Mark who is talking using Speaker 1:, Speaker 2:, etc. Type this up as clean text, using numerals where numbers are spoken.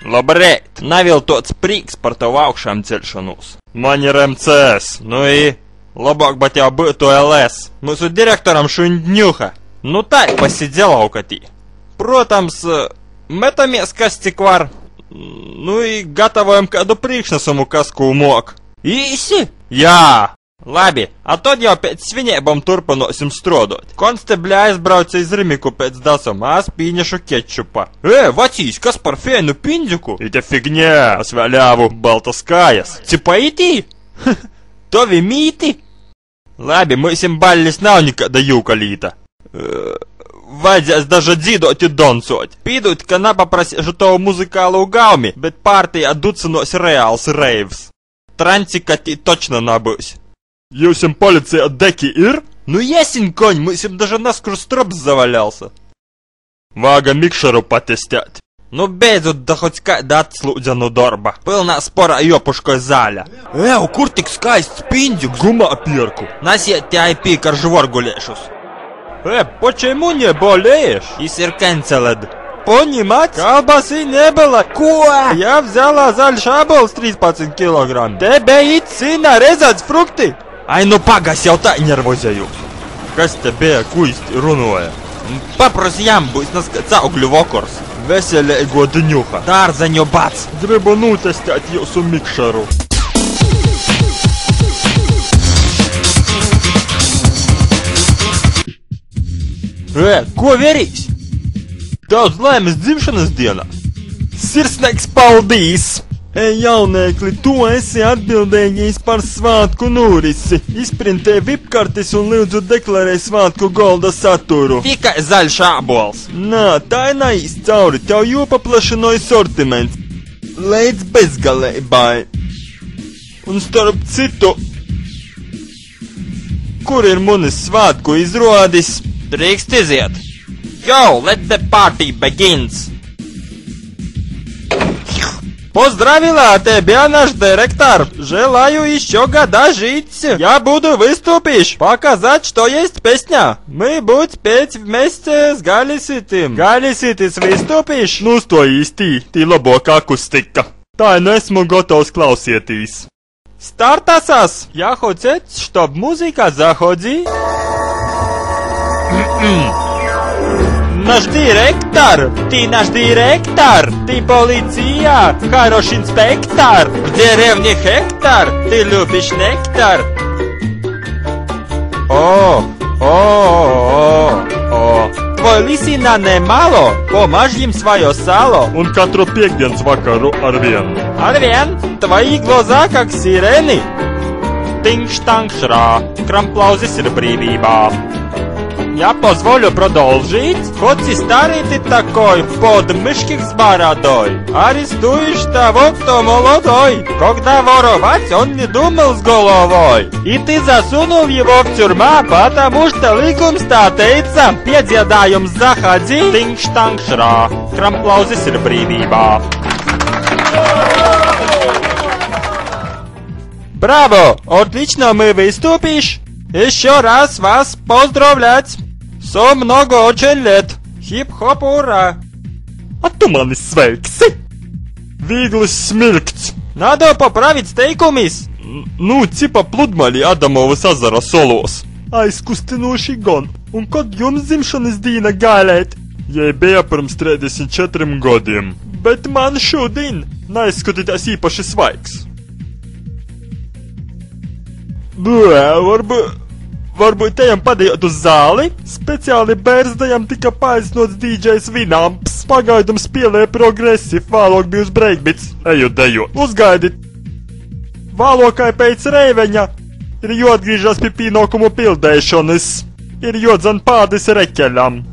Speaker 1: Labrīt, naviltots prīks par tavu augšām celšanos. Man ir MCS, nu labāk, bet jau būtu LS. Mūsu direktoram šuņņuha. Nu tā, pasidēlaukatī. Protams, metamies kas cik var. Nu gatavojam kādu priekšnesumu, kas ko mok. Īsi? Jā. Labi, a tad jau pēc svinībām turpinosim strodot. Konstebļa aizbrauca iz Rimiku pēc dasam, es pīņešu kečupa. Vacīs, kas par fēnu pindziku? Ite figņā, es vēļāvu baltas kājas. Cipa itī? Tovi mīti? Labi, mūsim ballis nav nikada jūkalīta. Vajadzēs daža dzīdot i donsot. Pīdūt, ka napaprasīšu tavu muzikālu gaumi, bet pārtījā ducinos reāls reivs. Transikati točno nabūs. Jūsim policija deki ir? Nu jesin, koņ, mūsim daža naskur strops zavaļался. Vāga mikšaru patestēt. Nu beidzot da hoć kāda atslūdzenu darba. Pilnā sporā jopuškoj zāļa. Kur tik skaists pindziks? Gumā pierku. Nasiet tie IP ar žvorgulēšus. Почему не болеешь? Исир канцелед. Понимать? Колбасы не было. Ко? Я взяла зальшабл с 13 килограмм. Тебе идти нарезать фрукты? Ai, nu pagas jau tā nervozējos. Kas te bija, kuist runoja? Paprasījām būs naskats augļu vokors. Veselēgo dņuha. Dārzaņu bats. Gribu nutestēt jūsu mikšaru. Ko verīs? Daudz laimes dzimšanas dienā. Sirsnīgs paldies! Jauniekli, tu esi atbildīgīs par svātku norisi. Izprintē vipkartis un lūdzu deklarē svātku golda saturu. Tikai zaļš ābols. Nā, tā ir naīst cauri, tev jopaplašinoja sortiments. Līdz bezgalībai. Un starp citu, kur ir munis svātku izrodis? Drīkst iziet. Yo, let the party begins. Поздравила тебя, наш директор! Желаю еще года жить! Я буду выступишь, показать, что есть песня! Мы будем петь вместе с Галиситым! Галиситис выступишь? Nu stoīstī, tī labākā akustika! Tā nesmu gatavs klausieties! Startasas! Я хотел, чтоб музыка заходи! Наш директор! Ты наш директор! Ты полиция! Хороший инспектор! В деревне Хектор! Ты любишь нектар! Твой лисина немало! Помажь им свое сало! Un katru piekdienas vakaru arvien! Arvien? Твои глаза как сирены! Тинг-штанг-шра! Крамплаузис ir brīvībā! Я позволю продолжить. Хоть и старый ты такой, в подмышках с бородой. Арестуешь того, кто молодой. Когда воровать, он не думал с головой. И ты засунул его в тюрьму, потому что ликум статейца. Педзедаем заходи. Тинг-штанг-шра. Крамплаузис ir brīvībā. Браво! Отлично мы выступишь. Еще раз вас поздравлять! Со много очень лет! Хип-хоп, ура! А tu mani sveiksi! Vieglis smilkts! Надо поправить steikumis! Nu, cipa pludmali Adamovas azara solos! Aizkustinoši gan! Un kad jums dzimšanas diena gailēt? Jai bija pirms 34 gadiem! Bet man šodien neizskatīties īpaši svaigs! Varbūt ejam padējot uz zāli? Speciāli bērzdajam tika paaicinots DJs Vinamps. Pagaidam spēlē progresīvi, vēlāk bija uz breakbeats. Eju dejot. Uzgaidit. Vēlokai pēc reiveņa ir jāatgriežas pie pienākumu pildēšanas. Ir jādzan pādis reķeļam.